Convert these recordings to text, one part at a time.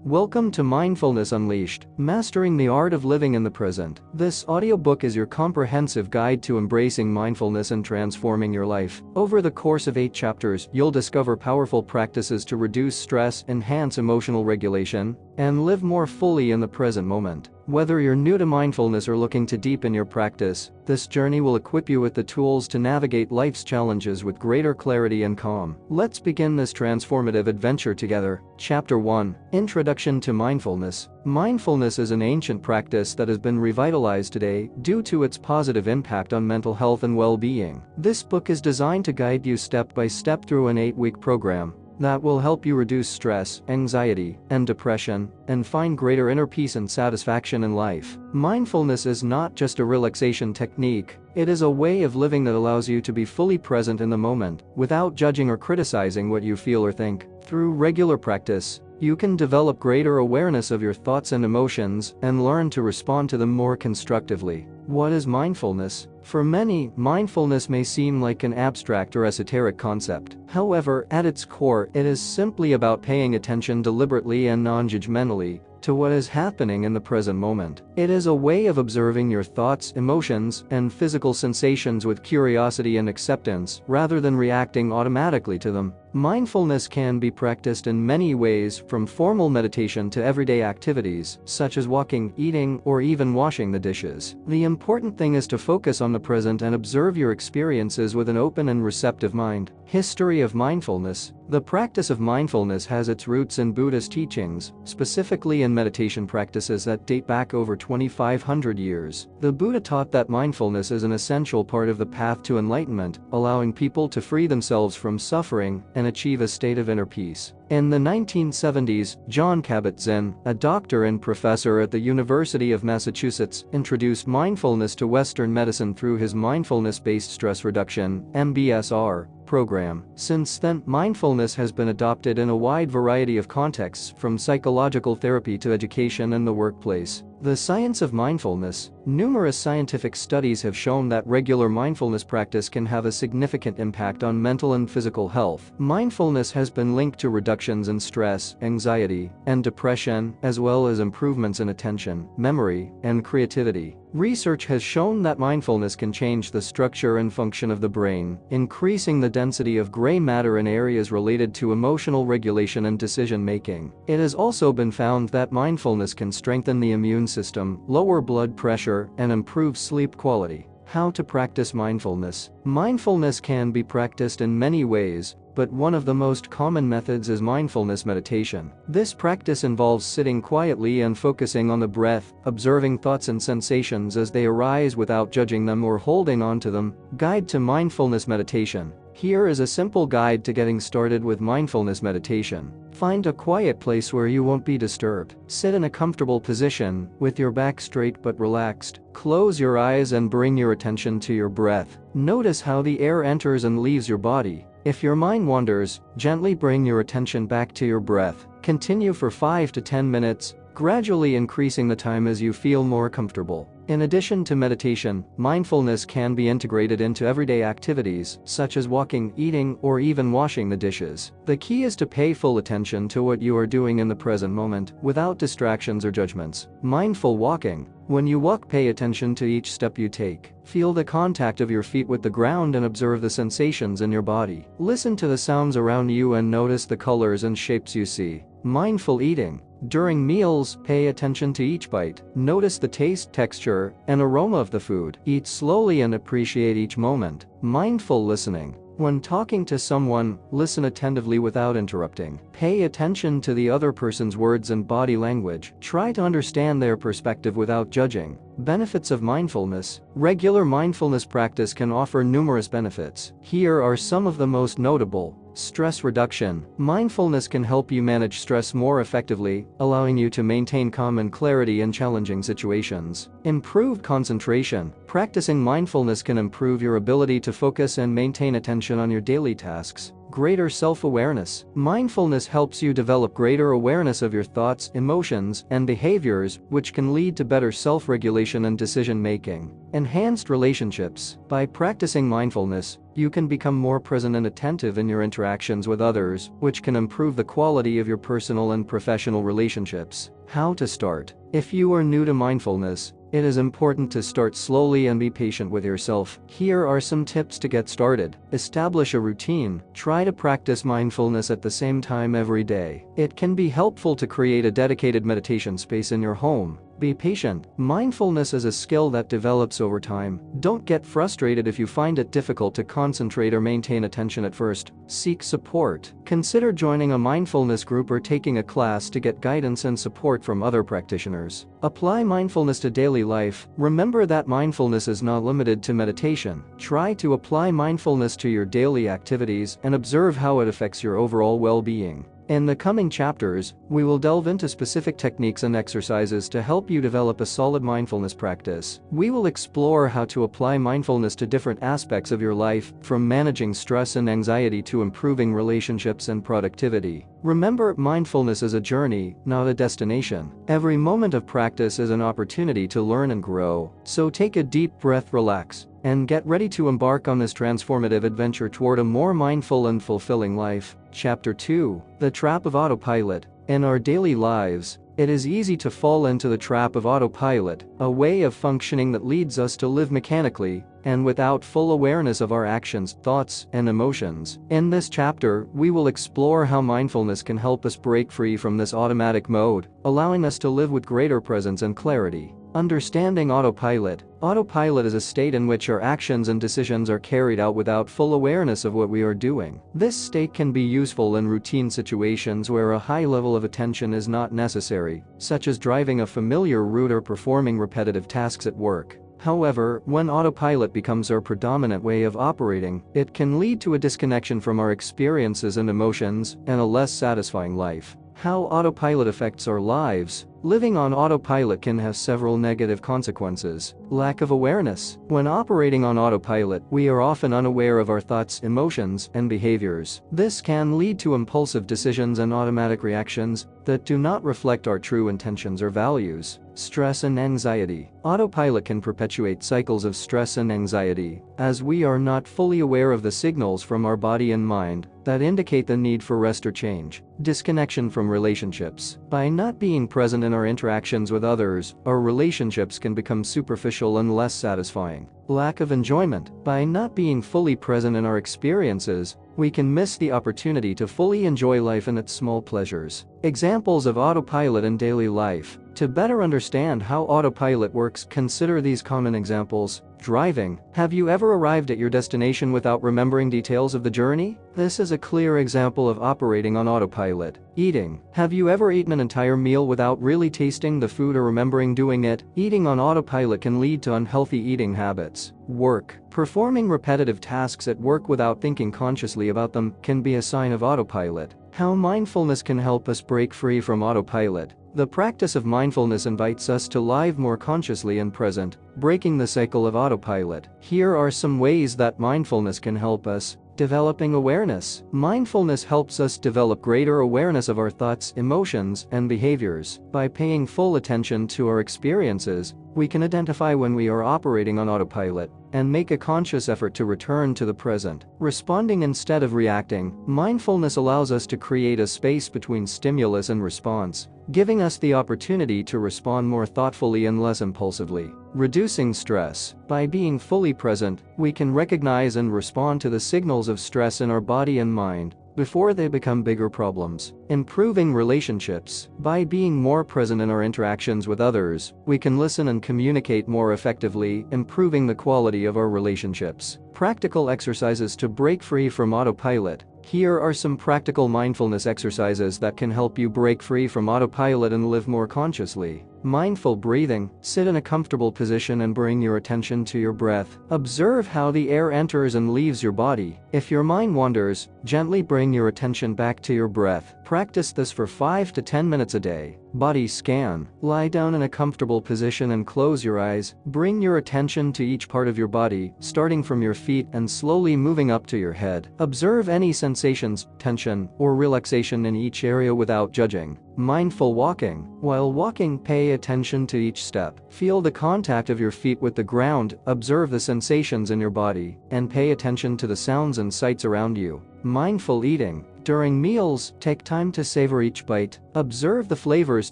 Welcome to Mindfulness Unleashed, Mastering the Art of Living in the Present. This audiobook is your comprehensive guide to embracing mindfulness and transforming your life. Over the course of 8 chapters, you'll discover powerful practices to reduce stress, enhance emotional regulation, and live more fully in the present moment. Whether you're new to mindfulness or looking to deepen your practice, this journey will equip you with the tools to navigate life's challenges with greater clarity and calm. Let's begin this transformative adventure together. Chapter 1: Introduction to Mindfulness. Mindfulness is an ancient practice that has been revitalized today due to its positive impact on mental health and well-being. This book is designed to guide you step by step through an 8-week program that will help you reduce stress, anxiety, and depression, and find greater inner peace and satisfaction in life. Mindfulness is not just a relaxation technique, it is a way of living that allows you to be fully present in the moment, without judging or criticizing what you feel or think. Through regular practice, you can develop greater awareness of your thoughts and emotions and learn to respond to them more constructively. What is mindfulness? For many, mindfulness may seem like an abstract or esoteric concept. However, at its core, it is simply about paying attention deliberately and non-judgmentally to what is happening in the present moment. It is a way of observing your thoughts, emotions, and physical sensations with curiosity and acceptance, rather than reacting automatically to them. Mindfulness can be practiced in many ways, from formal meditation to everyday activities, such as walking, eating, or even washing the dishes. The important thing is to focus on the present and observe your experiences with an open and receptive mind. History of mindfulness. The practice of mindfulness has its roots in Buddhist teachings, specifically in meditation practices that date back over 2,500 years. The Buddha taught that mindfulness is an essential part of the path to enlightenment, allowing people to free themselves from suffering and achieve a state of inner peace. In the 1970s, John Kabat-Zinn, a doctor and professor at the University of Massachusetts, introduced mindfulness to Western medicine through his Mindfulness-Based Stress Reduction (MBSR) program. Since then, mindfulness has been adopted in a wide variety of contexts, from psychological therapy to education and the workplace. The science of mindfulness. Numerous scientific studies have shown that regular mindfulness practice can have a significant impact on mental and physical health. Mindfulness has been linked to reductions in stress, anxiety, and depression, as well as improvements in attention, memory, and creativity. Research has shown that mindfulness can change the structure and function of the brain, increasing the density of gray matter in areas related to emotional regulation and decision-making. It has also been found that mindfulness can strengthen the immune system, lower blood pressure, and improve sleep quality. How to practice mindfulness. Mindfulness can be practiced in many ways, but one of the most common methods is mindfulness meditation. This practice involves sitting quietly and focusing on the breath, observing thoughts and sensations as they arise without judging them or holding on to them. Guide to mindfulness meditation. Here is a simple guide to getting started with mindfulness meditation. Find a quiet place where you won't be disturbed. Sit in a comfortable position, with your back straight but relaxed. Close your eyes and bring your attention to your breath. Notice how the air enters and leaves your body. If your mind wanders, gently bring your attention back to your breath. Continue for 5 to 10 minutes, gradually increasing the time as you feel more comfortable. In addition to meditation, mindfulness can be integrated into everyday activities, such as walking, eating, or even washing the dishes. The key is to pay full attention to what you are doing in the present moment, without distractions or judgments. Mindful walking. When you walk, pay attention to each step you take. Feel the contact of your feet with the ground and observe the sensations in your body. Listen to the sounds around you and notice the colors and shapes you see. Mindful eating. During meals, pay attention to each bite. Notice the taste, texture, and aroma of the food. Eat slowly and appreciate each moment. Mindful listening. When talking to someone, listen attentively without interrupting. Pay attention to the other person's words and body language. Try to understand their perspective without judging. Benefits of mindfulness. Regular mindfulness practice can offer numerous benefits. Here are some of the most notable. Stress reduction. Mindfulness can help you manage stress more effectively, allowing you to maintain calm and clarity in challenging situations. Improved concentration. Practicing mindfulness can improve your ability to focus and maintain attention on your daily tasks. Greater self-awareness. Mindfulness helps you develop greater awareness of your thoughts, emotions, and behaviors, which can lead to better self-regulation and decision-making. Enhanced relationships. By practicing mindfulness, you can become more present and attentive in your interactions with others, which can improve the quality of your personal and professional relationships. How to start. If you are new to mindfulness, it is important to start slowly and be patient with yourself. Here are some tips to get started. Establish a routine. Try to practice mindfulness at the same time every day. It can be helpful to create a dedicated meditation space in your home. Be patient. Mindfulness is a skill that develops over time. Don't get frustrated if you find it difficult to concentrate or maintain attention at first. Seek support. Consider joining a mindfulness group or taking a class to get guidance and support from other practitioners. Apply mindfulness to daily life. Remember that mindfulness is not limited to meditation. Try to apply mindfulness to your daily activities and observe how it affects your overall well-being. In the coming chapters, we will delve into specific techniques and exercises to help you develop a solid mindfulness practice. We will explore how to apply mindfulness to different aspects of your life, from managing stress and anxiety to improving relationships and productivity. Remember, mindfulness is a journey, not a destination. Every moment of practice is an opportunity to learn and grow. So take a deep breath, relax, and get ready to embark on this transformative adventure toward a more mindful and fulfilling life. Chapter 2. The Trap of Autopilot. In our daily lives, it is easy to fall into the trap of autopilot, a way of functioning that leads us to live mechanically and without full awareness of our actions, thoughts, and emotions. In this chapter, we will explore how mindfulness can help us break free from this automatic mode, allowing us to live with greater presence and clarity. Understanding autopilot. Autopilot is a state in which our actions and decisions are carried out without full awareness of what we are doing. This state can be useful in routine situations where a high level of attention is not necessary, such as driving a familiar route or performing repetitive tasks at work. However, when autopilot becomes our predominant way of operating, it can lead to a disconnection from our experiences and emotions and a less satisfying life. How autopilot affects our lives. Living on autopilot can have several negative consequences. Lack of awareness. When operating on autopilot, we are often unaware of our thoughts, emotions, and behaviors. This can lead to impulsive decisions and automatic reactions that do not reflect our true intentions or values. Stress and anxiety. Autopilot can perpetuate cycles of stress and anxiety, as we are not fully aware of the signals from our body and mind that indicate the need for rest or change. Disconnection from relationships. By not being present in our interactions with others, our relationships can become superficial and less satisfying. Lack of enjoyment. By not being fully present in our experiences, we can miss the opportunity to fully enjoy life and its small pleasures. Examples of autopilot in daily life. To better understand how autopilot works, consider these common examples. Driving. Have you ever arrived at your destination without remembering details of the journey? This is a clear example of operating on autopilot. Eating. Have you ever eaten an entire meal without really tasting the food or remembering doing it? Eating on autopilot can lead to unhealthy eating habits. Work. Performing repetitive tasks at work without thinking consciously about them can be a sign of autopilot. How mindfulness can help us break free from autopilot. The practice of mindfulness invites us to live more consciously and present, breaking the cycle of autopilot. Here are some ways that mindfulness can help us. Developing awareness. Mindfulness helps us develop greater awareness of our thoughts, emotions, and behaviors. By paying full attention to our experiences, we can identify when we are operating on autopilot and make a conscious effort to return to the present. Responding instead of reacting. Mindfulness allows us to create a space between stimulus and response, giving us the opportunity to respond more thoughtfully and less impulsively. Reducing stress. By being fully present, we can recognize and respond to the signals of stress in our body and mind before they become bigger problems. Improving relationships. By being more present in our interactions with others, we can listen and communicate more effectively, improving the quality of our relationships. Practical exercises to break free from autopilot. Here are some practical mindfulness exercises that can help you break free from autopilot and live more consciously. Mindful breathing. Sit in a comfortable position and bring your attention to your breath. Observe how the air enters and leaves your body. If your mind wanders, gently bring your attention back to your breath. Practice this for 5 to 10 minutes a day. Body scan. Lie down in a comfortable position and close your eyes. Bring your attention to each part of your body, starting from your feet and slowly moving up to your head. Observe any sensations, tension, or relaxation in each area without judging. Mindful walking. While walking, pay attention to each step. Feel the contact of your feet with the ground, observe the sensations in your body, and pay attention to the sounds and sights around you. Mindful eating. During meals, take time to savor each bite. Observe the flavors,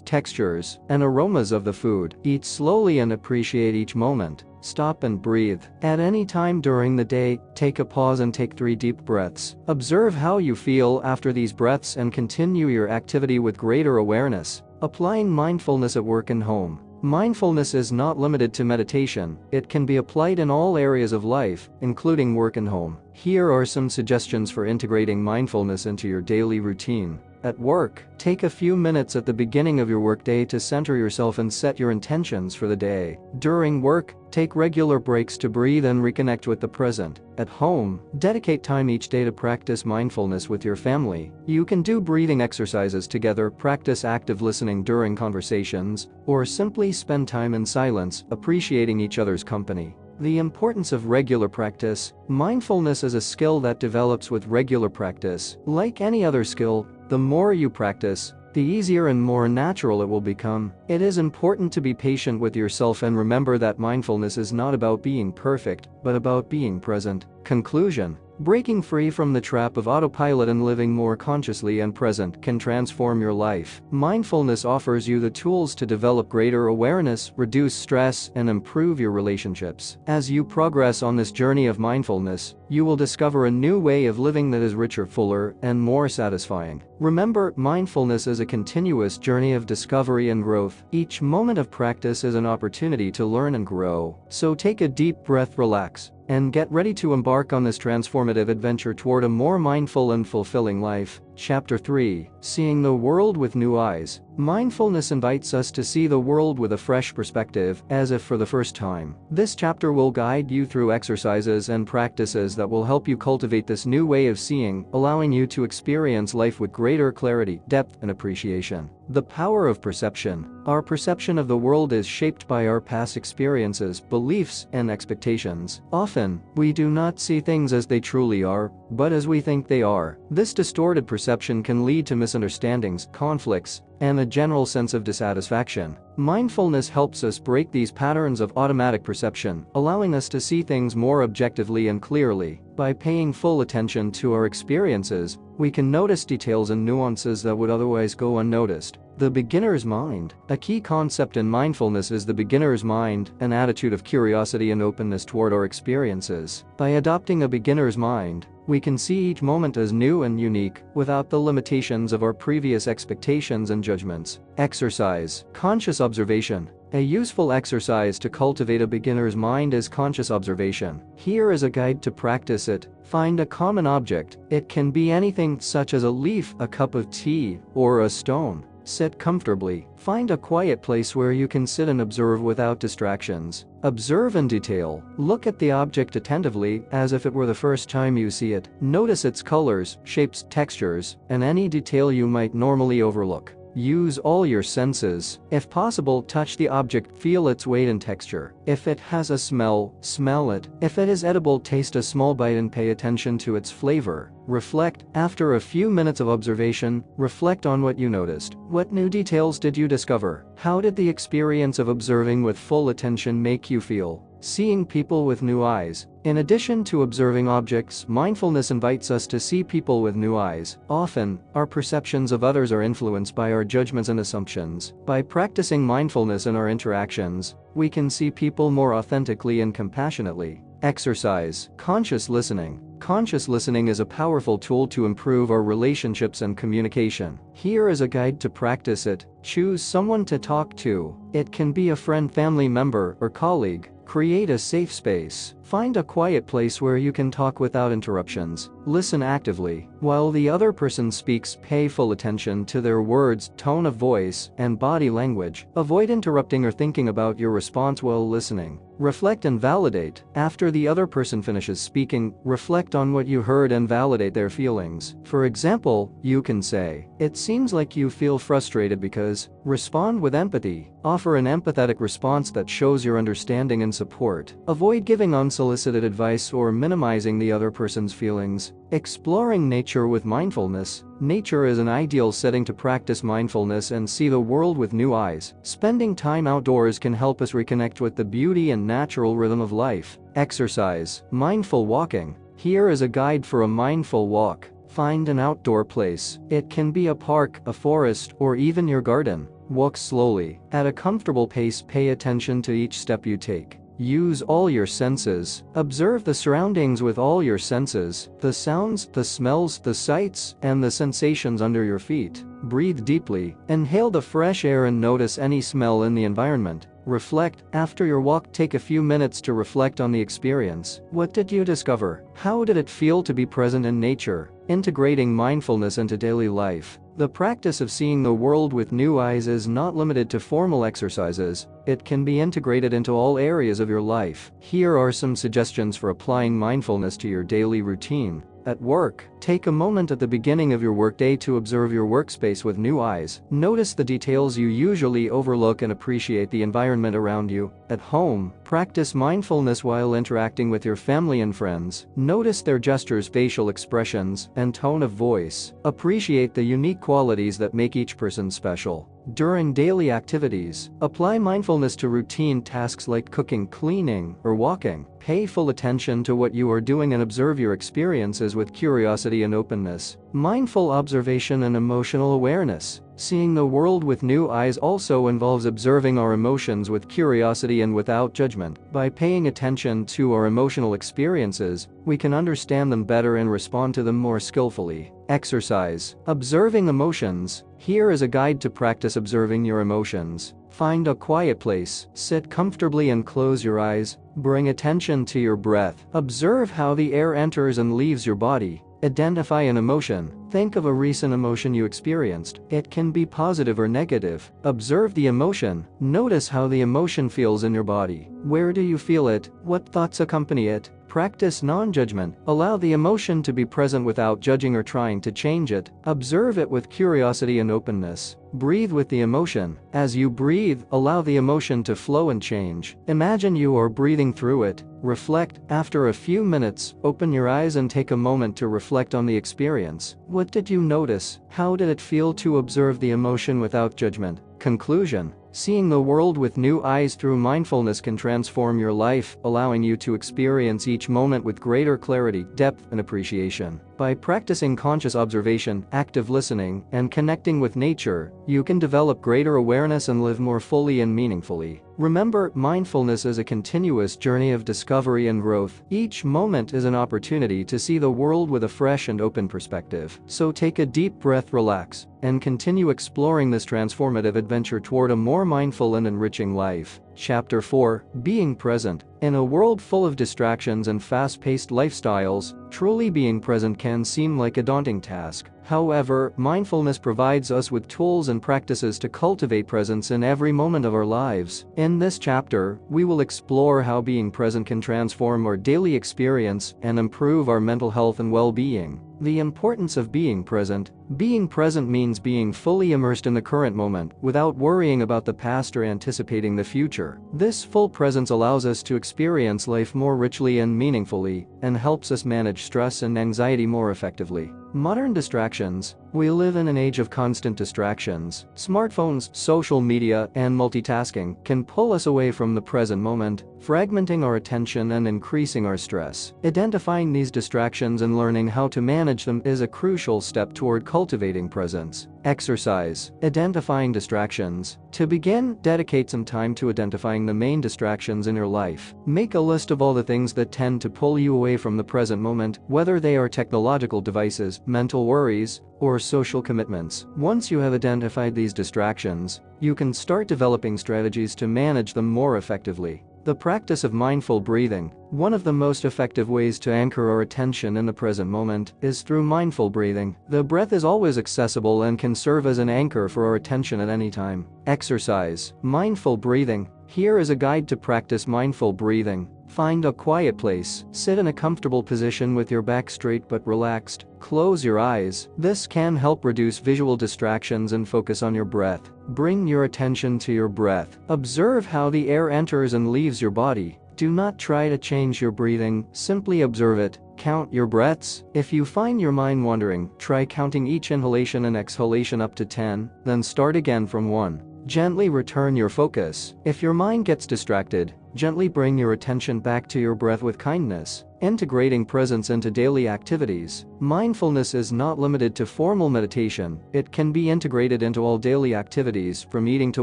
textures, and aromas of the food. Eat slowly and appreciate each moment. Stop and breathe. At any time during the day, take a pause and take 3 deep breaths. Observe how you feel after these breaths and continue your activity with greater awareness. Applying mindfulness at work and home. Mindfulness is not limited to meditation. It can be applied in all areas of life, including work and home. Here are some suggestions for integrating mindfulness into your daily routine. At work, take a few minutes at the beginning of your workday to center yourself and set your intentions for the day. During work, take regular breaks to breathe and reconnect with the present. At home, dedicate time each day to practice mindfulness with your family. You can do breathing exercises together, practice active listening during conversations, or simply spend time in silence, appreciating each other's company. The importance of regular practice. Mindfulness is a skill that develops with regular practice. Like any other skill, the more you practice, the easier and more natural it will become. It is important to be patient with yourself and remember that mindfulness is not about being perfect, but about being present. Conclusion. Breaking free from the trap of autopilot and living more consciously and present can transform your life. Mindfulness offers you the tools to develop greater awareness, reduce stress, and improve your relationships. As you progress on this journey of mindfulness, you will discover a new way of living that is richer, fuller, and more satisfying. Remember, mindfulness is a continuous journey of discovery and growth. Each moment of practice is an opportunity to learn and grow. So take a deep breath, relax, and get ready to embark on this transformative adventure toward a more mindful and fulfilling life. Chapter 3. Seeing the world with new eyes. Mindfulness invites us to see the world with a fresh perspective, as if for the first time. This chapter will guide you through exercises and practices that will help you cultivate this new way of seeing, allowing you to experience life with greater clarity, depth, and appreciation. The power of perception. Our perception of the world is shaped by our past experiences, beliefs, and expectations. Often, we do not see things as they truly are, but as we think they are. This distorted perception can lead to misunderstandings, conflicts, and a general sense of dissatisfaction. Mindfulness helps us break these patterns of automatic perception, allowing us to see things more objectively and clearly. By paying full attention to our experiences, we can notice details and nuances that would otherwise go unnoticed. The beginner's mind. A key concept in mindfulness is the beginner's mind, an attitude of curiosity and openness toward our experiences. By adopting a beginner's mind, we can see each moment as new and unique, without the limitations of our previous expectations and judgments. Exercise. Conscious observation. A useful exercise to cultivate a beginner's mind is conscious observation. Here is a guide to practice it. Find a common object. It can be anything such as a leaf, a cup of tea, or a stone. Sit comfortably. Find a quiet place where you can sit and observe without distractions. Observe in detail. Look at the object attentively, as if it were the first time you see it. Notice its colors, shapes, textures, and any detail you might normally overlook. Use all your senses. If possible, touch the object, feel its weight and texture. If it has a smell, smell it. If it is edible, taste a small bite and pay attention to its flavor. Reflect. After a few minutes of observation, reflect on what you noticed. What new details did you discover? How did the experience of observing with full attention make you feel? Seeing people with new eyes. In addition to observing objects, mindfulness invites us to see people with new eyes. Often, our perceptions of others are influenced by our judgments and assumptions. By practicing mindfulness in our interactions, we can see people more authentically and compassionately. Exercise. Conscious listening. Conscious listening is a powerful tool to improve our relationships and communication. Here is a guide to practice it. Choose someone to talk to. It can be a friend, family member, or colleague. Create a safe space. Find a quiet place where you can talk without interruptions. Listen actively. While the other person speaks, pay full attention to their words, tone of voice, and body language. Avoid interrupting or thinking about your response while listening. Reflect and validate. After the other person finishes speaking, reflect on what you heard and validate their feelings. For example, you can say, "It seems like you feel frustrated because." Respond with empathy. Offer an empathetic response that shows your understanding and support. Avoid giving unsolicited advice or minimizing the other person's feelings. Exploring nature with mindfulness. Nature is an ideal setting to practice mindfulness and see the world with new eyes. Spending time outdoors can help us reconnect with the beauty and natural rhythm of life. Exercise. Mindful walking. Here is a guide for a mindful walk. Find an outdoor place. It can be a park, a forest, or even your garden. Walk slowly. At a comfortable pace, pay attention to each step you take. Use all your senses. Observe the surroundings with all your senses, the sounds, the smells, the sights, and the sensations under your feet. Breathe deeply. Inhale the fresh air and notice any smell in the environment. Reflect. After your walk, take a few minutes to reflect on the experience. What did you discover? How did it feel to be present in nature? Integrating mindfulness into daily life. The practice of seeing the world with new eyes is not limited to formal exercises. It can be integrated into all areas of your life. Here are some suggestions for applying mindfulness to your daily routine. At work, take a moment at the beginning of your workday to observe your workspace with new eyes. Notice the details you usually overlook and appreciate the environment around you. At home, practice mindfulness while interacting with your family and friends. Notice their gestures, facial expressions, and tone of voice. Appreciate the unique qualities that make each person special. During daily activities, apply mindfulness to routine tasks like cooking, cleaning, or walking. Pay full attention to what you are doing and observe your experiences with curiosity and openness. Mindful observation and emotional awareness. Seeing the world with new eyes also involves observing our emotions with curiosity and without judgment. By paying attention to our emotional experiences, we can understand them better and respond to them more skillfully. Exercise. Observing emotions. Here is a guide to practice observing your emotions. Find a quiet place, sit comfortably and close your eyes. Bring attention to your breath. Observe how the air enters and leaves your body. Identify an emotion. Think of a recent emotion you experienced. It can be positive or negative. Observe the emotion. Notice how the emotion feels in your body. Where do you feel it? What thoughts accompany it? Practice non-judgment. Allow the emotion to be present without judging or trying to change it. Observe it with curiosity and openness. Breathe with the emotion. As you breathe, allow the emotion to flow and change. Imagine you are breathing through it. Reflect. After a few minutes, open your eyes and take a moment to reflect on the experience. What did you notice? How did it feel to observe the emotion without judgment? Conclusion. Seeing the world with new eyes through mindfulness can transform your life, allowing you to experience each moment with greater clarity, depth, and appreciation. By practicing conscious observation, active listening, and connecting with nature, you can develop greater awareness and live more fully and meaningfully. Remember, mindfulness is a continuous journey of discovery and growth. Each moment is an opportunity to see the world with a fresh and open perspective. So take a deep breath, relax, and continue exploring this transformative adventure toward a more mindful and enriching life. Chapter 4. Being Present. In a world full of distractions and fast-paced lifestyles, truly being present can seem like a daunting task. However, mindfulness provides us with tools and practices to cultivate presence in every moment of our lives. In this chapter, we will explore how being present can transform our daily experience and improve our mental health and well-being. The importance of being present. Being present means being fully immersed in the current moment, without worrying about the past or anticipating the future. This full presence allows us to experience life more richly and meaningfully, and helps us manage stress and anxiety more effectively. Modern distractions. We live in an age of constant distractions. Smartphones, social media, and multitasking can pull us away from the present moment, fragmenting our attention and increasing our stress. Identifying these distractions and learning how to manage them is a crucial step toward cultivating presence. Exercise. Identifying distractions. To begin, dedicate some time to identifying the main distractions in your life. Make a list of all the things that tend to pull you away from the present moment, whether they are technological devices, mental worries, or social commitments. Once you have identified these distractions, you can start developing strategies to manage them more effectively. The practice of mindful breathing. One of the most effective ways to anchor our attention in the present moment is through mindful breathing. The breath is always accessible and can serve as an anchor for our attention at any time. Exercise. Mindful breathing. Here is a guide to practice mindful breathing. Find a quiet place. Sit in a comfortable position with your back straight but relaxed. Close your eyes. This can help reduce visual distractions and focus on your breath. Bring your attention to your breath. Observe how the air enters and leaves your body. Do not try to change your breathing, simply observe it. Count your breaths. If you find your mind wandering, try counting each inhalation and exhalation up to 10, then start again from 1. Gently return your focus. If your mind gets distracted, gently bring your attention back to your breath with kindness. Integrating presence into daily activities. Mindfulness is not limited to formal meditation, it can be integrated into all daily activities, from eating to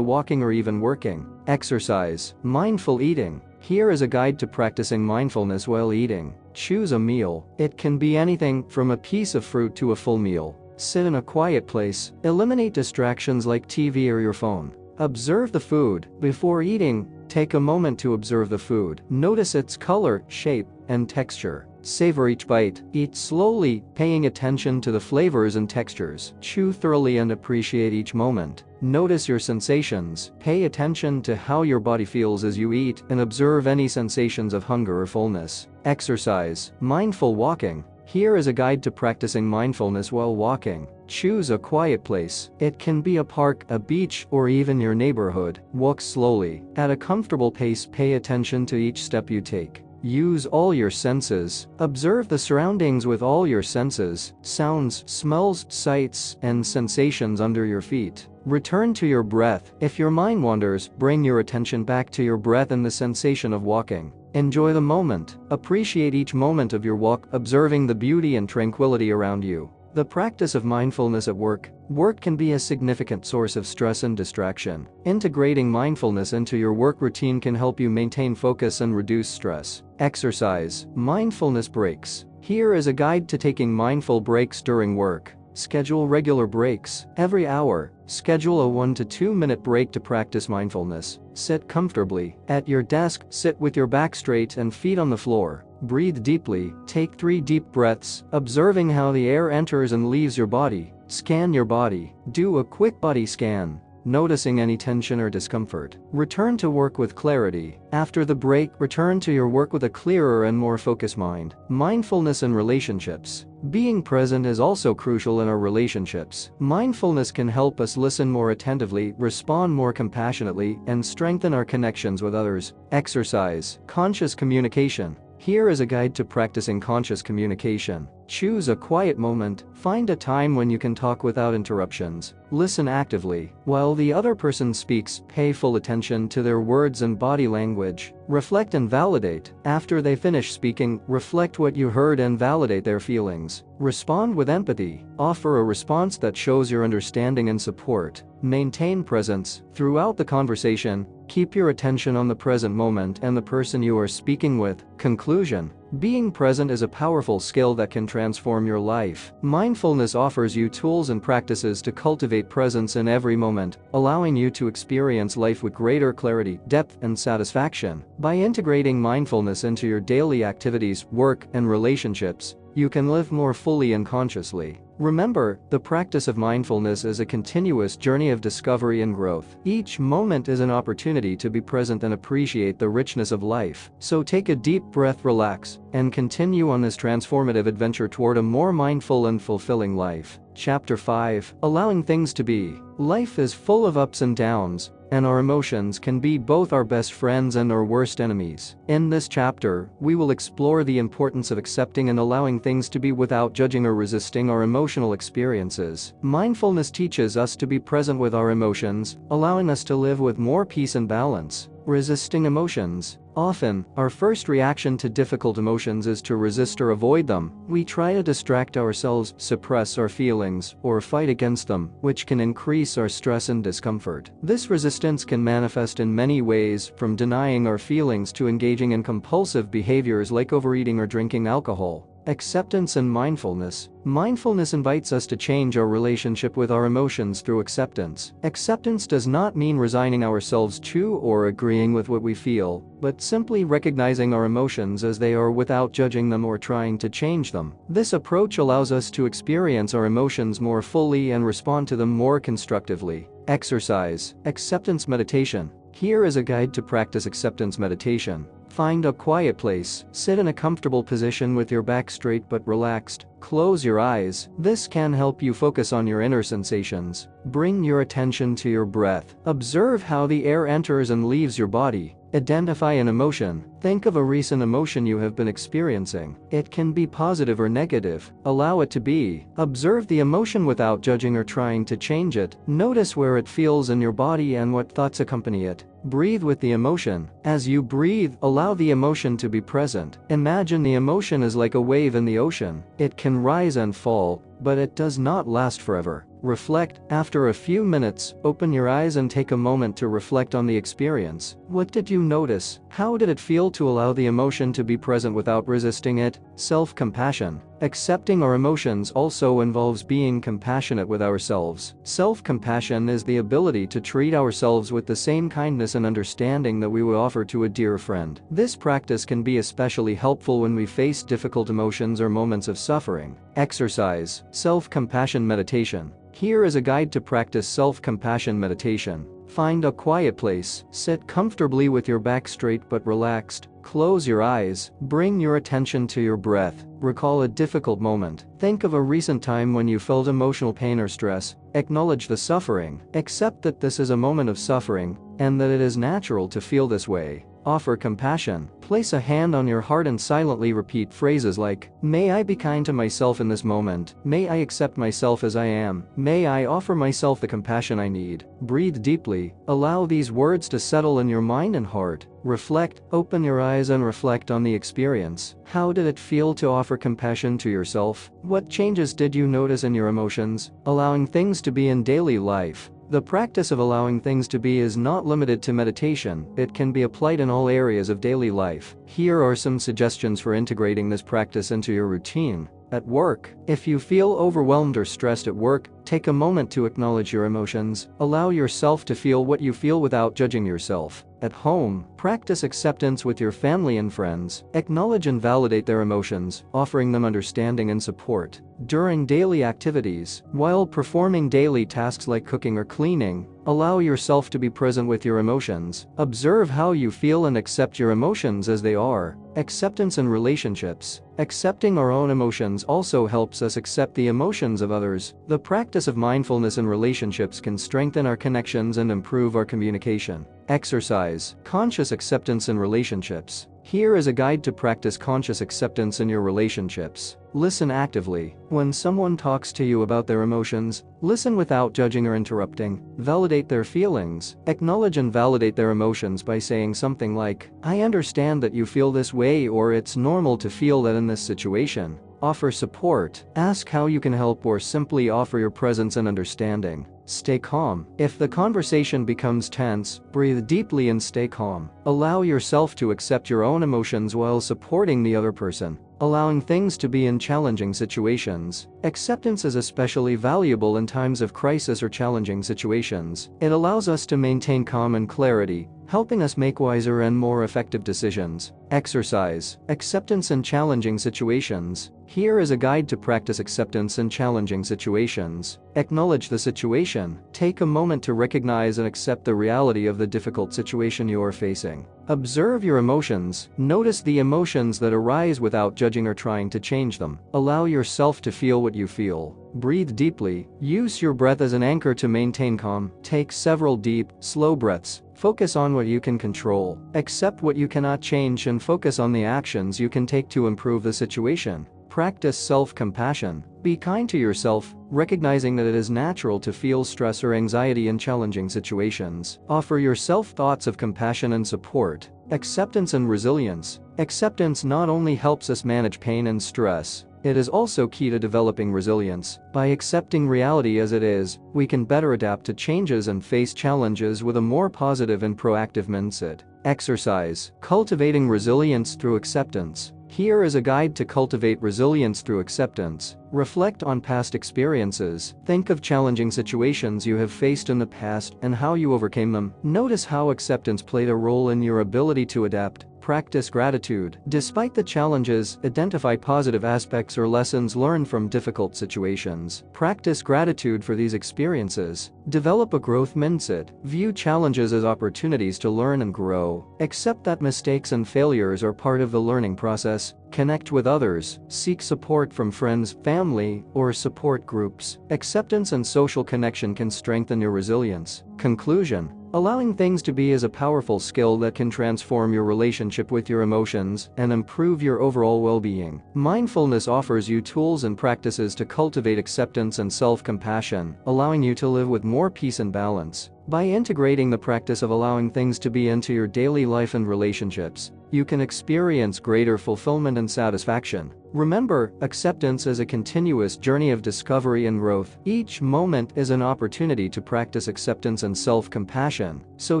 walking or even working. Exercise. Mindful eating. Here is a guide to practicing mindfulness while eating. Choose a meal. It can be anything from a piece of fruit to a full meal. Sit in a quiet place. Eliminate distractions like TV or your phone. Observe the food. Before eating, take a moment to observe the food. Notice its color, shape, and texture. Savor each bite. Eat slowly, paying attention to the flavors and textures. Chew thoroughly and appreciate each moment. Notice your sensations. Pay attention to how your body feels as you eat and observe any sensations of hunger or fullness. Exercise. Mindful walking. Here is a guide to practicing mindfulness while walking. Choose a quiet place. It can be a park, a beach, or even your neighborhood. Walk slowly. At a comfortable pace, pay attention to each step you take. Use all your senses. Observe the surroundings with all your senses, sounds, smells, sights, and sensations under your feet. Return to your breath. If your mind wanders, bring your attention back to your breath and the sensation of walking. Enjoy the moment. Appreciate each moment of your walk, observing the beauty and tranquility around you. The practice of mindfulness at work. Work can be a significant source of stress and distraction. Integrating mindfulness into your work routine can help you maintain focus and reduce stress. Exercise. Mindfulness breaks. Here is a guide to taking mindful breaks during work. Schedule regular breaks. Every hour, schedule a 1 to 2 minute break to practice mindfulness. Sit comfortably. At your desk, sit with your back straight and feet on the floor. Breathe deeply. Take 3 deep breaths, observing how the air enters and leaves your body. Scan your body. Do a quick body scan, noticing any tension or discomfort. Return to work with clarity. After the break, return to your work with a clearer and more focused mind. Mindfulness in relationships. Being present is also crucial in our relationships. Mindfulness can help us listen more attentively, respond more compassionately, and strengthen our connections with others. Exercise. Conscious communication. Here is a guide to practicing conscious communication. Choose a quiet moment. Find a time when you can talk without interruptions. Listen actively. While the other person speaks, pay full attention to their words and body language. Reflect and validate. After they finish speaking, reflect what you heard and validate their feelings. Respond with empathy. Offer a response that shows your understanding and support. Maintain presence. Throughout the conversation, keep your attention on the present moment and the person you are speaking with. Conclusion. Being present is a powerful skill that can transform your life. Mindfulness offers you tools and practices to cultivate presence in every moment, allowing you to experience life with greater clarity, depth, and satisfaction. By integrating mindfulness into your daily activities, work, and relationships, you can live more fully and consciously. Remember, the practice of mindfulness is a continuous journey of discovery and growth. Each moment is an opportunity to be present and appreciate the richness of life. So take a deep breath, relax, and continue on this transformative adventure toward a more mindful and fulfilling life. Chapter 5. Allowing things to be. Life is full of ups and downs, and our emotions can be both our best friends and our worst enemies. In this chapter, we will explore the importance of accepting and allowing things to be without judging or resisting our emotional experiences. Mindfulness teaches us to be present with our emotions, allowing us to live with more peace and balance. Resisting emotions. Often, our first reaction to difficult emotions is to resist or avoid them. We try to distract ourselves, suppress our feelings, or fight against them, which can increase our stress and discomfort. This resistance can manifest in many ways, from denying our feelings to engaging in compulsive behaviors like overeating or drinking alcohol. Acceptance and mindfulness. Mindfulness invites us to change our relationship with our emotions through acceptance. Acceptance does not mean resigning ourselves to or agreeing with what we feel, but simply recognizing our emotions as they are without judging them or trying to change them. This approach allows us to experience our emotions more fully and respond to them more constructively. Exercise. Acceptance meditation. Here is a guide to practice acceptance meditation. Find a quiet place, sit in a comfortable position with your back straight but relaxed. Close your eyes. This can help you focus on your inner sensations. Bring your attention to your breath. Observe how the air enters and leaves your body. Identify an emotion. Think of a recent emotion you have been experiencing. It can be positive or negative. Allow it to be. Observe the emotion without judging or trying to change it. Notice where it feels in your body and what thoughts accompany it. Breathe with the emotion. As you breathe, allow the emotion to be present. Imagine the emotion is like a wave in the ocean. It can rise and fall, but it does not last forever. Reflect. After a few minutes, open your eyes and take a moment to reflect on the experience. What did you notice? How did it feel to allow the emotion to be present without resisting it? Self-compassion. Accepting our emotions also involves being compassionate with ourselves. Self-compassion is the ability to treat ourselves with the same kindness and understanding that we would offer to a dear friend. This practice can be especially helpful when we face difficult emotions or moments of suffering. Exercise. Self-compassion meditation. Here is a guide to practice self-compassion meditation. Find a quiet place, sit comfortably with your back straight but relaxed. Close your eyes, bring your attention to your breath. Recall a difficult moment. Think of a recent time when you felt emotional pain or stress. Acknowledge the suffering. Accept that this is a moment of suffering, and that it is natural to feel this way. Offer compassion. Place a hand on your heart and silently repeat phrases like, "May I be kind to myself in this moment. May I accept myself as I am. May I offer myself the compassion I need." Breathe deeply. Allow these words to settle in your mind and heart. Reflect. Open your eyes and reflect on the experience. How did it feel to offer compassion to yourself? What changes did you notice in your emotions? Allowing things to be in daily life. The practice of allowing things to be is not limited to meditation, it can be applied in all areas of daily life. Here are some suggestions for integrating this practice into your routine. At work, if you feel overwhelmed or stressed at work, take a moment to acknowledge your emotions. Allow yourself to feel what you feel without judging yourself. At home, practice acceptance with your family and friends. Acknowledge and validate their emotions, offering them understanding and support. During daily activities, while performing daily tasks like cooking or cleaning, allow yourself to be present with your emotions. Observe how you feel and accept your emotions as they are. Acceptance in relationships. Accepting our own emotions also helps us accept the emotions of others. The practice of mindfulness in relationships can strengthen our connections and improve our communication. Exercise. Conscious acceptance in relationships. Here is a guide to practice conscious acceptance in your relationships. Listen actively. When someone talks to you about their emotions, listen without judging or interrupting. Validate their feelings. Acknowledge and validate their emotions by saying something like, "I understand that you feel this way," or "It's normal to feel that in this situation." Offer support. Ask how you can help or simply offer your presence and understanding. Stay calm. If the conversation becomes tense, breathe deeply and stay calm. Allow yourself to accept your own emotions while supporting the other person. Allowing things to be in challenging situations. Acceptance is especially valuable in times of crisis or challenging situations. It allows us to maintain calm and clarity, helping us make wiser and more effective decisions. Exercise. Acceptance in challenging situations. Here is a guide to practice acceptance in challenging situations. Acknowledge the situation. Take a moment to recognize and accept the reality of the difficult situation you are facing. Observe your emotions. Notice the emotions that arise without judging or trying to change them. Allow yourself to feel what you feel. Breathe deeply. Use your breath as an anchor to maintain calm. Take several deep, slow breaths. Focus on what you can control. Accept what you cannot change and focus on the actions you can take to improve the situation. Practice self-compassion. Be kind to yourself, recognizing that it is natural to feel stress or anxiety in challenging situations. Offer yourself thoughts of compassion and support. Acceptance and resilience. Acceptance not only helps us manage pain and stress, it is also key to developing resilience. By accepting reality as it is, we can better adapt to changes and face challenges with a more positive and proactive mindset. Exercise. Cultivating resilience through acceptance. Here is a guide to cultivate resilience through acceptance. Reflect on past experiences. Think of challenging situations you have faced in the past and how you overcame them. Notice how acceptance played a role in your ability to adapt. Practice gratitude. Despite the challenges, identify positive aspects or lessons learned from difficult situations. Practice gratitude for these experiences. Develop a growth mindset. View challenges as opportunities to learn and grow. Accept that mistakes and failures are part of the learning process. Connect with others. Seek support from friends, family, or support groups. Acceptance and social connection can strengthen your resilience. Conclusion. Allowing things to be is a powerful skill that can transform your relationship with your emotions and improve your overall well-being. Mindfulness offers you tools and practices to cultivate acceptance and self-compassion, allowing you to live with more peace and balance. By integrating the practice of allowing things to be into your daily life and relationships, you can experience greater fulfillment and satisfaction. Remember, acceptance is a continuous journey of discovery and growth. Each moment is an opportunity to practice acceptance and self-compassion. So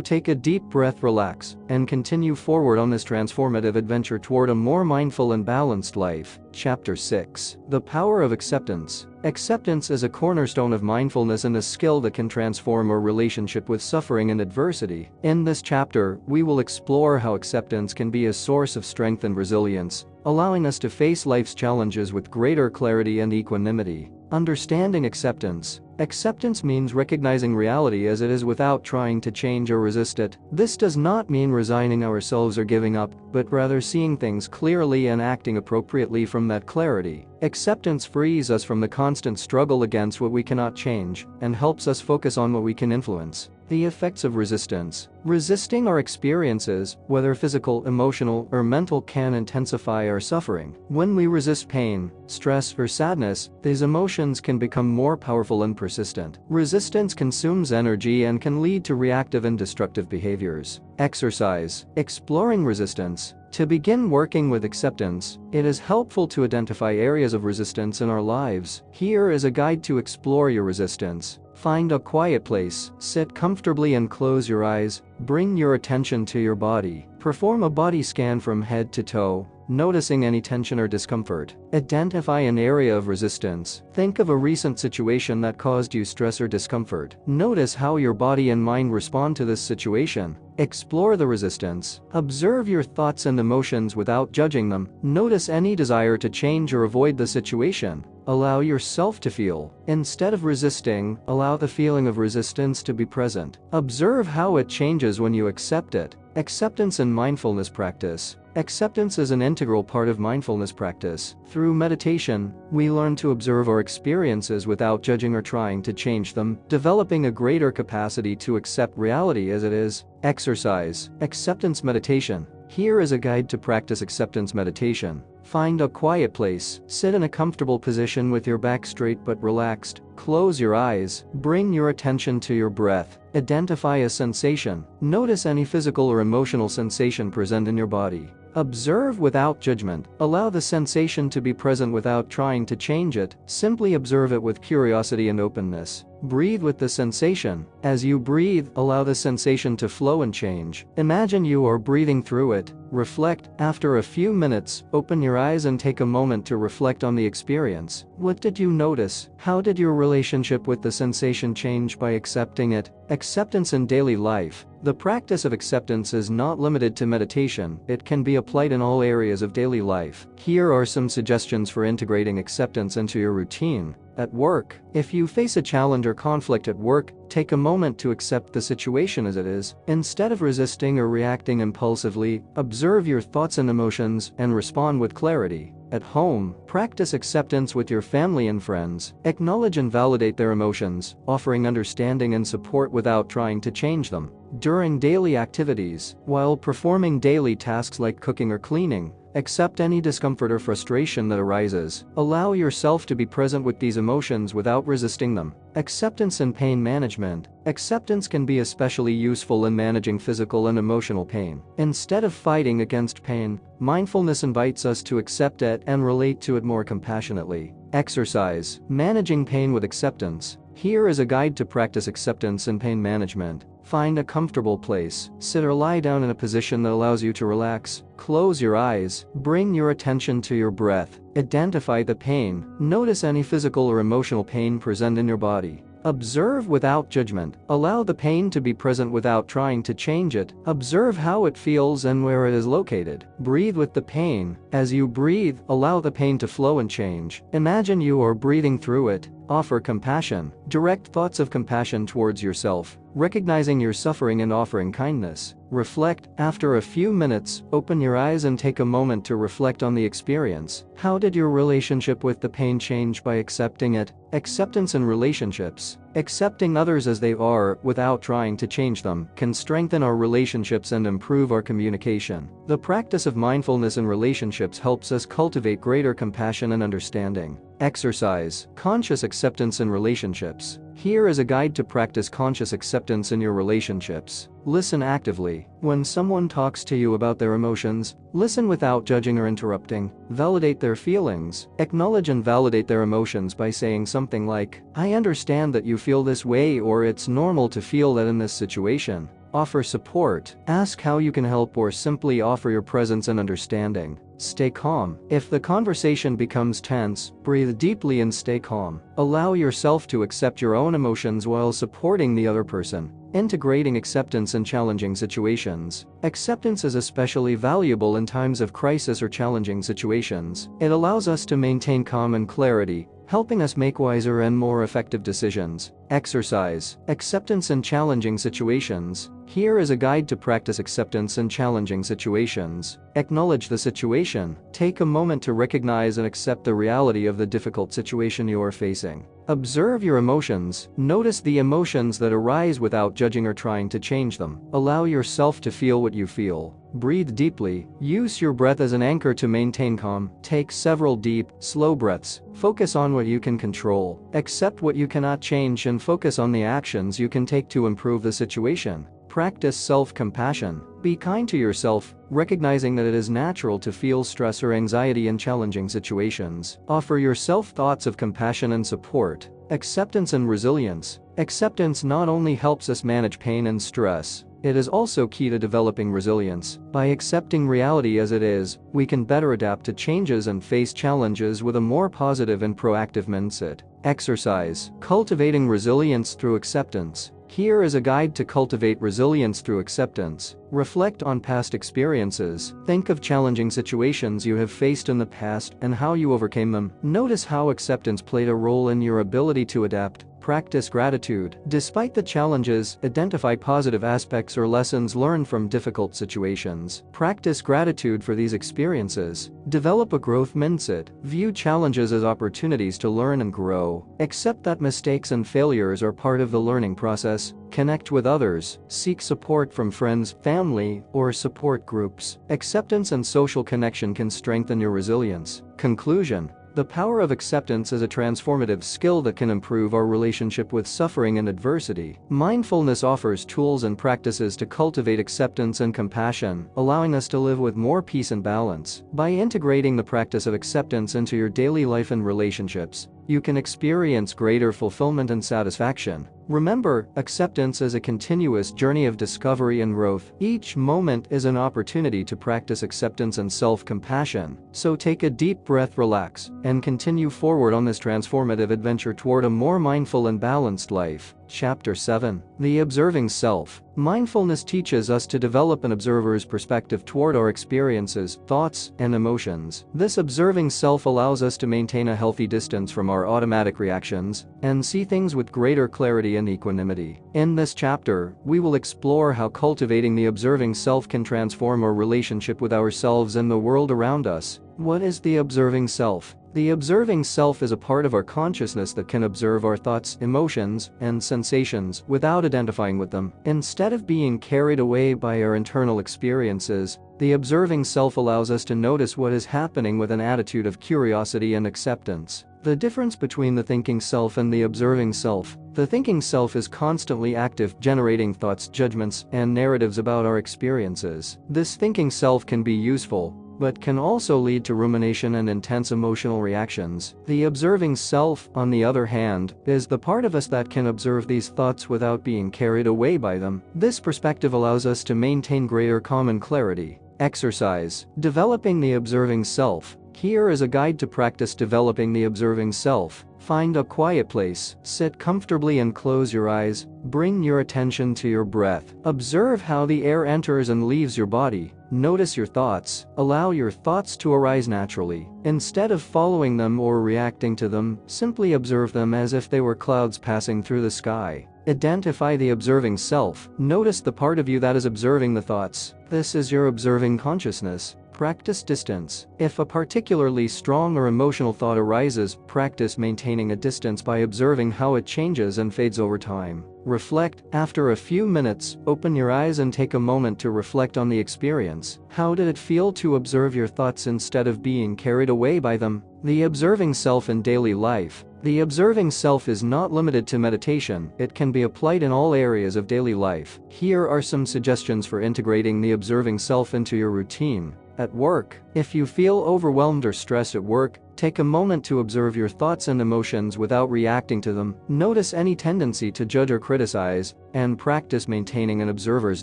take a deep breath, relax, and continue forward on this transformative adventure toward a more mindful and balanced life. Chapter 6. The Power of Acceptance. Acceptance is a cornerstone of mindfulness and a skill that can transform our relationship with suffering and adversity. In this chapter, we will explore how acceptance can be a source of strength and resilience, allowing us to face life's challenges with greater clarity and equanimity. Understanding acceptance. Acceptance means recognizing reality as it is without trying to change or resist it. This does not mean resigning ourselves or giving up, but rather seeing things clearly and acting appropriately from that clarity. Acceptance frees us from the constant struggle against what we cannot change and helps us focus on what we can influence. The effects of resistance. Resisting our experiences, whether physical, emotional, or mental, can intensify our suffering. When we resist pain, stress, or sadness, these emotions can become more powerful and persistent. Resistance consumes energy and can lead to reactive and destructive behaviors. Exercise. Exploring resistance. To begin working with acceptance, it is helpful to identify areas of resistance in our lives. Here is a guide to explore your resistance. Find a quiet place, sit comfortably and close your eyes. Bring your attention to your body. Perform a body scan from head to toe, noticing any tension or discomfort. Identify an area of resistance. Think of a recent situation that caused you stress or discomfort. Notice how your body and mind respond to this situation. Explore the resistance. Observe your thoughts and emotions without judging them. Notice any desire to change or avoid the situation. Allow yourself to feel. Instead of resisting, allow the feeling of resistance to be present. Observe how it changes when you accept it. Acceptance and mindfulness practice. Acceptance is an integral part of mindfulness practice. Through meditation, we learn to observe our experiences without judging or trying to change them, developing a greater capacity to accept reality as it is. Exercise. Acceptance meditation. Here is a guide to practice acceptance meditation. Find a quiet place. Sit in a comfortable position with your back straight but relaxed. Close your eyes. Bring your attention to your breath. Identify a sensation. Notice any physical or emotional sensation present in your body. Observe without judgment. Allow the sensation to be present without trying to change it. Simply observe it with curiosity and openness. Breathe with the sensation. As you breathe, allow the sensation to flow and change. Imagine you are breathing through it. Reflect. After a few minutes, open your eyes and take a moment to reflect on the experience. What did you notice? How did your relationship with the sensation change by accepting it? Acceptance in daily life. The practice of acceptance is not limited to meditation. It can be applied in all areas of daily life. Here are some suggestions for integrating acceptance into your routine. At work, if you face a challenge or conflict at work, take a moment to accept the situation as it is. Instead of resisting or reacting impulsively, observe your thoughts and emotions and respond with clarity. At home, practice acceptance with your family and friends. Acknowledge and validate their emotions, offering understanding and support without trying to change them. During daily activities, while performing daily tasks like cooking or cleaning, accept any discomfort or frustration that arises. Allow yourself to be present with these emotions without resisting them. Acceptance and pain management. Acceptance can be especially useful in managing physical and emotional pain. Instead of fighting against pain, mindfulness invites us to accept it and relate to it more compassionately. Exercise. Managing pain with acceptance. Here is a guide to practice acceptance and pain management. Find a comfortable place, sit or lie down in a position that allows you to relax. Close your eyes, bring your attention to your breath, identify the pain, notice any physical or emotional pain present in your body. Observe without judgment, allow the pain to be present without trying to change it. Observe how it feels and where it is located. Breathe with the pain. As you breathe, allow the pain to flow and change. Imagine you are breathing through it. Offer compassion. Direct thoughts of compassion towards yourself, recognizing your suffering and offering kindness. Reflect. After a few minutes, open your eyes and take a moment to reflect on the experience. How did your relationship with the pain change by accepting it? Acceptance in relationships. Accepting others as they are, without trying to change them, can strengthen our relationships and improve our communication. The practice of mindfulness in relationships helps us cultivate greater compassion and understanding. Exercise. Conscious acceptance in relationships. Here is a guide to practice conscious acceptance in your relationships. Listen actively. When someone talks to you about their emotions, listen without judging or interrupting. Validate their feelings. Acknowledge and validate their emotions by saying something like, "I understand that you feel this way," or "It's normal to feel that in this situation." Offer support. Ask how you can help or simply offer your presence and understanding. Stay calm. If the conversation becomes tense, breathe deeply and stay calm. Allow yourself to accept your own emotions while supporting the other person. Integrating acceptance in challenging situations. Acceptance is especially valuable in times of crisis or challenging situations. It allows us to maintain calm and clarity, helping us make wiser and more effective decisions. Exercise. Acceptance in challenging situations. Here is a guide to practice acceptance in challenging situations. Acknowledge the situation. Take a moment to recognize and accept the reality of the difficult situation you are facing. Observe your emotions. Notice the emotions that arise without judging or trying to change them. Allow yourself to feel what you feel. Breathe deeply. Use your breath as an anchor to maintain calm. Take several deep, slow breaths. Focus on what you can control. Accept what you cannot change and focus on the actions you can take to improve the situation. Practice self-compassion. Be kind to yourself, recognizing that it is natural to feel stress or anxiety in challenging situations. Offer yourself thoughts of compassion and support. Acceptance and resilience. Acceptance not only helps us manage pain and stress, it is also key to developing resilience. By accepting reality as it is, we can better adapt to changes and face challenges with a more positive and proactive mindset. Exercise. Cultivating resilience through acceptance. Here is a guide to cultivate resilience through acceptance. Reflect on past experiences. Think of challenging situations you have faced in the past and how you overcame them. Notice how acceptance played a role in your ability to adapt. Practice gratitude. Despite the challenges, identify positive aspects or lessons learned from difficult situations. Practice gratitude for these experiences. Develop a growth mindset. View challenges as opportunities to learn and grow. Accept that mistakes and failures are part of the learning process. Connect with others. Seek support from friends, family, or support groups. Acceptance and social connection can strengthen your resilience. Conclusion. The power of acceptance is a transformative skill that can improve our relationship with suffering and adversity. Mindfulness offers tools and practices to cultivate acceptance and compassion, allowing us to live with more peace and balance. By integrating the practice of acceptance into your daily life and relationships, you can experience greater fulfillment and satisfaction. Remember, acceptance is a continuous journey of discovery and growth. Each moment is an opportunity to practice acceptance and self-compassion. So take a deep breath, relax, and continue forward on this transformative adventure toward a more mindful and balanced life. Chapter 7. The Observing Self. Mindfulness teaches us to develop an observer's perspective toward our experiences, thoughts, and emotions. This observing self allows us to maintain a healthy distance from our automatic reactions and see things with greater clarity and equanimity. In this chapter, we will explore how cultivating the observing self can transform our relationship with ourselves and the world around us. What is the observing self? The observing self is a part of our consciousness that can observe our thoughts, emotions, and sensations without identifying with them. Instead of being carried away by our internal experiences, the observing self allows us to notice what is happening with an attitude of curiosity and acceptance. The difference between the thinking self and the observing self. The thinking self is constantly active, generating thoughts, judgments, and narratives about our experiences. This thinking self can be useful, but can also lead to rumination and intense emotional reactions. The observing self, on the other hand, is the part of us that can observe these thoughts without being carried away by them. This perspective allows us to maintain greater calm and clarity. Exercise. Developing the observing self. Here is a guide to practice developing the observing self. Find a quiet place, sit comfortably and close your eyes. Bring your attention to your breath. Observe how the air enters and leaves your body. Notice your thoughts. Allow your thoughts to arise naturally. Instead of following them or reacting to them, simply observe them as if they were clouds passing through the sky. Identify the observing self. Notice the part of you that is observing the thoughts. This is your observing consciousness. Practice distance. If a particularly strong or emotional thought arises, practice maintaining a distance by observing how it changes and fades over time. Reflect. After a few minutes, open your eyes and take a moment to reflect on the experience. How did it feel to observe your thoughts instead of being carried away by them? The observing self in daily life. The observing self is not limited to meditation, it can be applied in all areas of daily life. Here are some suggestions for integrating the observing self into your routine. At work. If you feel overwhelmed or stressed at work, take a moment to observe your thoughts and emotions without reacting to them. Notice any tendency to judge or criticize, and practice maintaining an observer's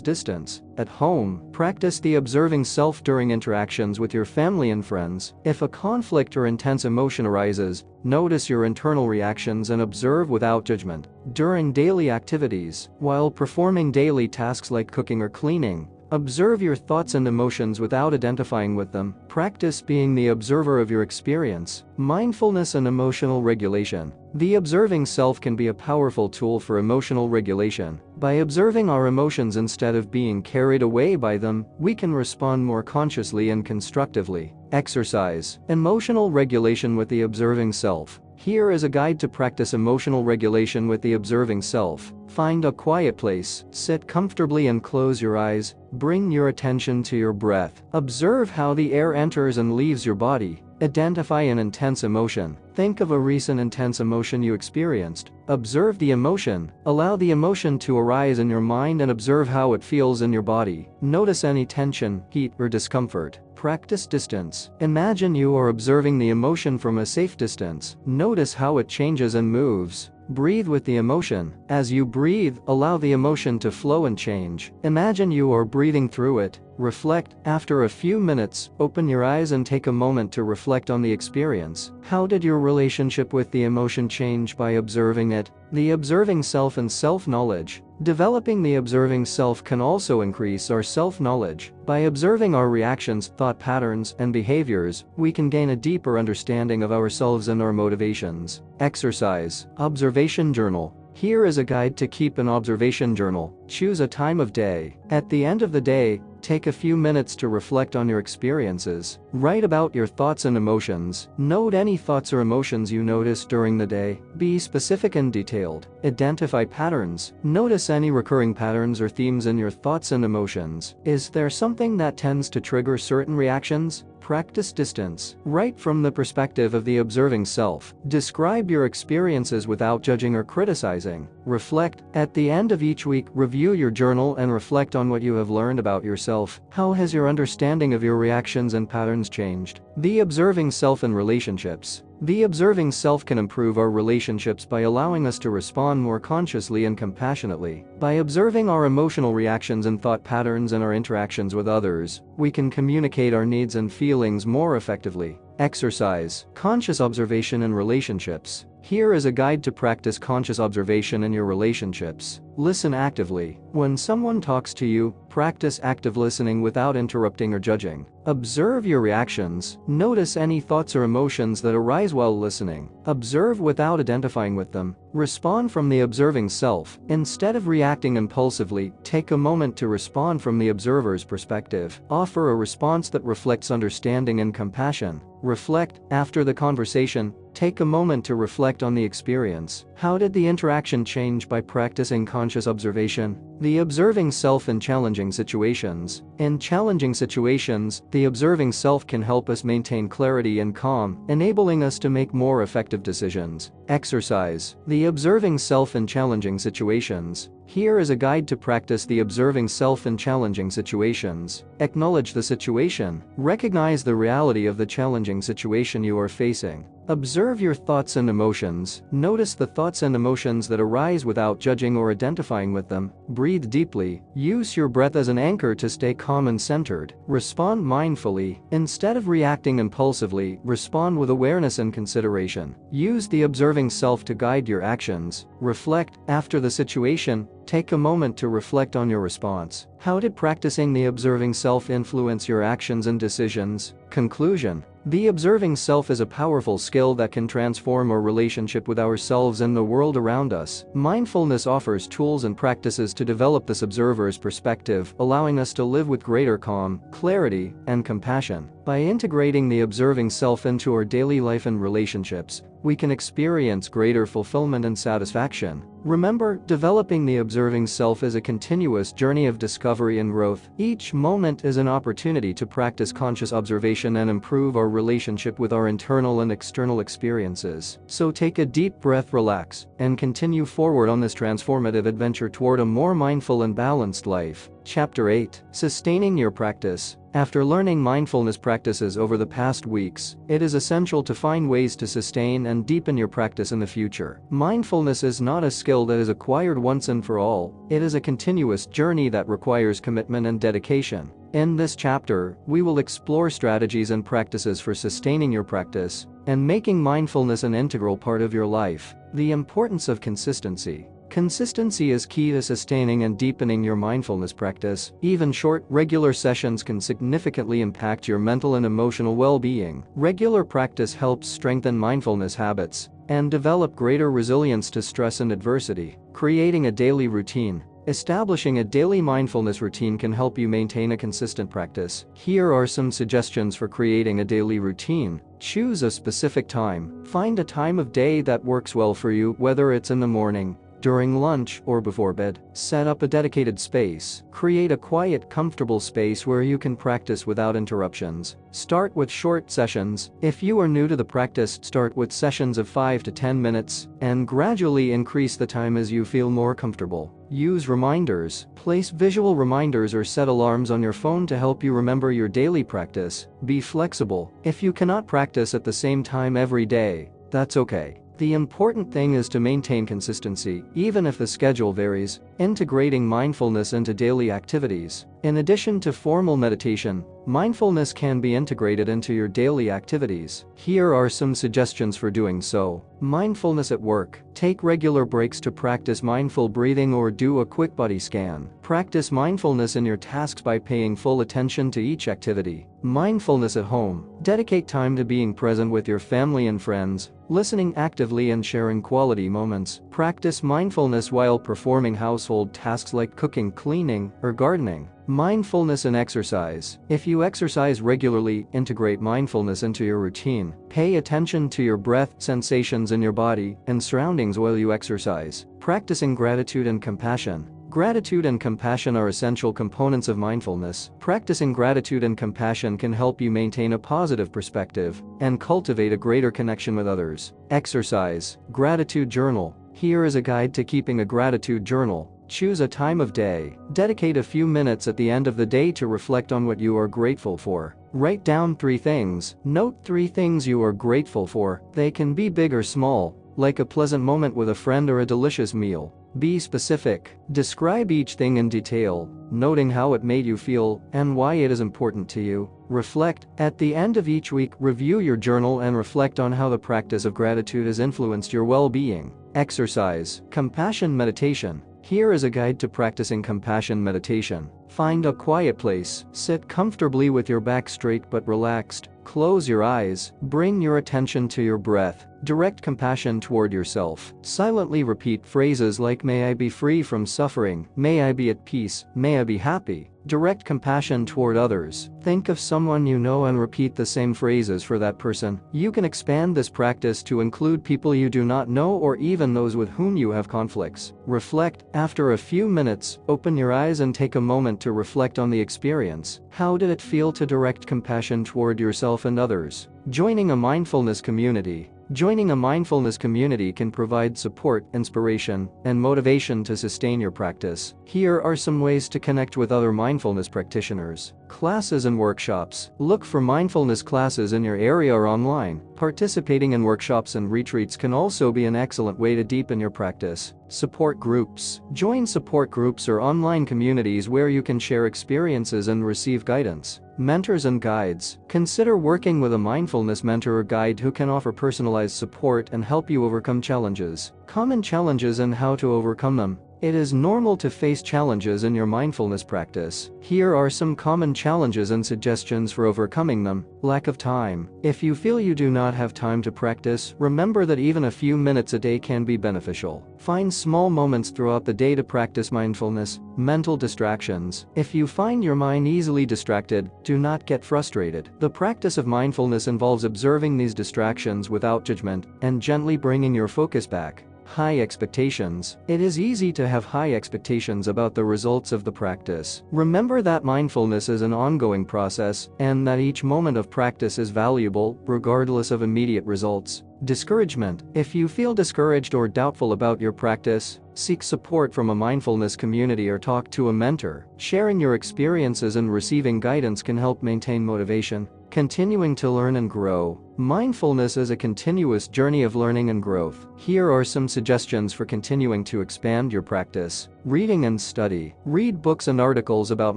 distance. At home, practice the observing self during interactions with your family and friends. If a conflict or intense emotion arises, notice your internal reactions and observe without judgment. During daily activities, while performing daily tasks like cooking or cleaning, observe your thoughts and emotions without identifying with them. Practice being the observer of your experience. Mindfulness and emotional regulation. The observing self can be a powerful tool for emotional regulation. By observing our emotions instead of being carried away by them, we can respond more consciously and constructively. Exercise. Emotional regulation with the observing self. Here is a guide to practice emotional regulation with the observing self. Find a quiet place, sit comfortably and close your eyes. Bring your attention to your breath. Observe how the air enters and leaves your body. Identify an intense emotion. Think of a recent intense emotion you experienced. Observe the emotion. Allow the emotion to arise in your mind and observe how it feels in your body. Notice any tension, heat, or discomfort. Practice distance. Imagine you are observing the emotion from a safe distance. Notice how it changes and moves. Breathe with the emotion. As you breathe, allow the emotion to flow and change. Imagine you are breathing through it. Reflect. After a few minutes, open your eyes and take a moment to reflect on the experience. How did your relationship with the emotion change by observing it? The observing self and self-knowledge. Developing the observing self can also increase our self-knowledge. By observing our reactions, thought patterns, and behaviors, we can gain a deeper understanding of ourselves and our motivations. Exercise. Observation journal. Here is a guide to keep an observation journal. Choose a time of day. At the end of the day, take a few minutes to reflect on your experiences. Write about your thoughts and emotions. Note any thoughts or emotions you notice during the day. Be specific and detailed. Identify patterns. Notice any recurring patterns or themes in your thoughts and emotions. Is there something that tends to trigger certain reactions? Practice distance. Write from the perspective of the observing self. Describe your experiences without judging or criticizing. Reflect. At the end of each week, review your journal and reflect on what you have learned about yourself. How has your understanding of your reactions and patterns changed? The observing self and relationships. The observing self can improve our relationships by allowing us to respond more consciously and compassionately. By observing our emotional reactions and thought patterns in our interactions with others, we can communicate our needs and feelings more effectively. Exercise. Conscious observation in relationships. Here is a guide to practice conscious observation in your relationships. Listen actively. When someone talks to you, practice active listening without interrupting or judging. Observe your reactions. Notice any thoughts or emotions that arise while listening. Observe without identifying with them. Respond from the observing self. Instead of reacting impulsively, take a moment to respond from the observer's perspective. Offer a response that reflects understanding and compassion. Reflect. After the conversation, take a moment to reflect on the experience. How did the interaction change by practicing conscious observation? The observing self in challenging situations. In challenging situations, the observing self can help us maintain clarity and calm, enabling us to make more effective decisions. Exercise. The observing self in challenging situations. Here is a guide to practice the observing self in challenging situations. Acknowledge the situation. Recognize the reality of the challenging situation you are facing. Observe your thoughts and emotions. Notice the thoughts and emotions that arise without judging or identifying with them. Breathe deeply. Use your breath as an anchor to stay calm and centered. Respond mindfully. Instead of reacting impulsively, respond with awareness and consideration. Use the observing self to guide your actions. Reflect. After the situation, take a moment to reflect on your response. How did practicing the observing self influence your actions and decisions? Conclusion. The observing self is a powerful skill that can transform our relationship with ourselves and the world around us. Mindfulness offers tools and practices to develop this observer's perspective, allowing us to live with greater calm, clarity, and compassion. By integrating the observing self into our daily life and relationships, we can experience greater fulfillment and satisfaction. Remember, developing the observing self is a continuous journey of discovery and growth. Each moment is an opportunity to practice conscious observation and improve our relationship with our internal and external experiences. So take a deep breath, relax, and continue forward on this transformative adventure toward a more mindful and balanced life. Chapter 8. Sustaining your practice. After learning mindfulness practices over the past weeks, it is essential to find ways to sustain and deepen your practice in the future. Mindfulness is not a skill that is acquired once and for all. It is a continuous journey that requires commitment and dedication. In this chapter, we will explore strategies and practices for sustaining your practice and making mindfulness an integral part of your life. The importance of consistency. Consistency is key to sustaining and deepening your mindfulness practice. Even short, regular sessions can significantly impact your mental and emotional well-being. Regular practice helps strengthen mindfulness habits and develop greater resilience to stress and adversity. Creating a daily routine. Establishing a daily mindfulness routine can help you maintain a consistent practice. Here are some suggestions for creating a daily routine. Choose a specific time. Find a time of day that works well for you, whether it's in the morning, during lunch, or before bed. Set up a dedicated space. Create a quiet, comfortable space where you can practice without interruptions. Start with short sessions. If you are new to the practice, start with sessions of 5 to 10 minutes and gradually increase the time as you feel more comfortable. Use reminders. Place visual reminders or set alarms on your phone to help you remember your daily practice. Be flexible. If you cannot practice at the same time every day, that's okay. The important thing is to maintain consistency, even if the schedule varies. Integrating mindfulness into daily activities. In addition to formal meditation, mindfulness can be integrated into your daily activities. Here are some suggestions for doing so. Mindfulness at work. Take regular breaks to practice mindful breathing or do a quick body scan. Practice mindfulness in your tasks by paying full attention to each activity. Mindfulness at home. Dedicate time to being present with your family and friends, listening actively and sharing quality moments. Practice mindfulness while performing household tasks like cooking, cleaning, or gardening. Mindfulness in exercise. If you exercise regularly, integrate mindfulness into your routine. Pay attention to your breath, sensations in your body, and surroundings while you exercise. Practicing gratitude and compassion. Gratitude and compassion are essential components of mindfulness. Practicing gratitude and compassion can help you maintain a positive perspective and cultivate a greater connection with others. Exercise. Gratitude journal. Here is a guide to keeping a gratitude journal. Choose a time of day. Dedicate a few minutes at the end of the day to reflect on what you are grateful for. Write down 3 things. Note 3 things you are grateful for. They can be big or small, like a pleasant moment with a friend or a delicious meal. Be specific. Describe each thing in detail, noting how it made you feel and why it is important to you. Reflect. At the end of each week, review your journal and reflect on how the practice of gratitude has influenced your well-being. Exercise. Compassion meditation. Here is a guide to practicing compassion meditation. Find a quiet place. Sit comfortably with your back straight but relaxed. Close your eyes. Bring your attention to your breath. Direct compassion toward yourself. Silently repeat phrases like "May I be free from suffering," "May I be at peace," "May I be happy." Direct compassion toward others. Think of someone you know and repeat the same phrases for that person. You can expand this practice to include people you do not know or even those with whom you have conflicts. Reflect. After a few minutes, open your eyes and take a moment to reflect on the experience. How did it feel to direct compassion toward yourself and others? Joining a mindfulness community. Joining a mindfulness community can provide support, inspiration, and motivation to sustain your practice. Here are some ways to connect with other mindfulness practitioners. Classes and workshops. Look for mindfulness classes in your area or online. Participating in workshops and retreats can also be an excellent way to deepen your practice. Support groups. Join support groups or online communities where you can share experiences and receive guidance. Mentors and guides. Consider working with a mindfulness mentor or guide who can offer personalized support and help you overcome challenges. Common challenges and how to overcome them. It is normal to face challenges in your mindfulness practice. Here are some common challenges and suggestions for overcoming them. Lack of time. If you feel you do not have time to practice, remember that even a few minutes a day can be beneficial. Find small moments throughout the day to practice mindfulness. Mental distractions. If you find your mind easily distracted, do not get frustrated. The practice of mindfulness involves observing these distractions without judgment and gently bringing your focus back. High expectations. It is easy to have high expectations about the results of the practice. Remember that mindfulness is an ongoing process and that each moment of practice is valuable, regardless of immediate results. Discouragement. If you feel discouraged or doubtful about your practice, seek support from a mindfulness community or talk to a mentor. Sharing your experiences and receiving guidance can help maintain motivation. Continuing to learn and grow. Mindfulness is a continuous journey of learning and growth. Here are some suggestions for continuing to expand your practice. Reading and study. Read books and articles about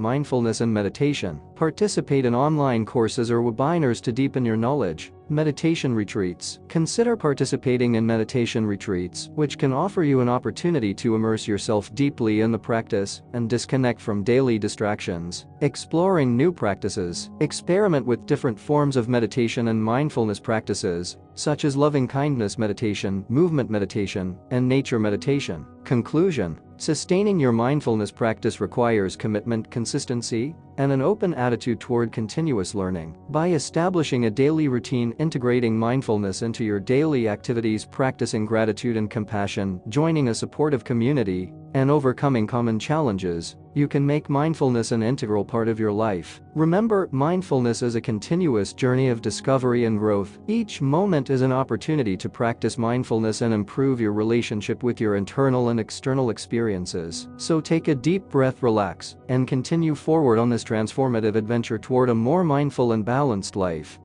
mindfulness and meditation. Participate in online courses or webinars to deepen your knowledge. Meditation retreats. Consider participating in meditation retreats, which can offer you an opportunity to immerse yourself deeply in the practice and disconnect from daily distractions. Exploring new practices. Experiment with different forms of meditation and mindfulness practices, such as loving-kindness meditation, movement meditation, and nature meditation. Conclusion. Sustaining your mindfulness practice requires commitment, consistency, and an open attitude toward continuous learning. By establishing a daily routine integrating mindfulness into your daily activities, practicing gratitude and compassion, joining a supportive community, and overcoming common challenges, you can make mindfulness an integral part of your life. Remember, mindfulness is a continuous journey of discovery and growth. Each moment is an opportunity to practice mindfulness and improve your relationship with your internal and external experiences. So take a deep breath, relax, and continue forward on this transformative adventure toward a more mindful and balanced life.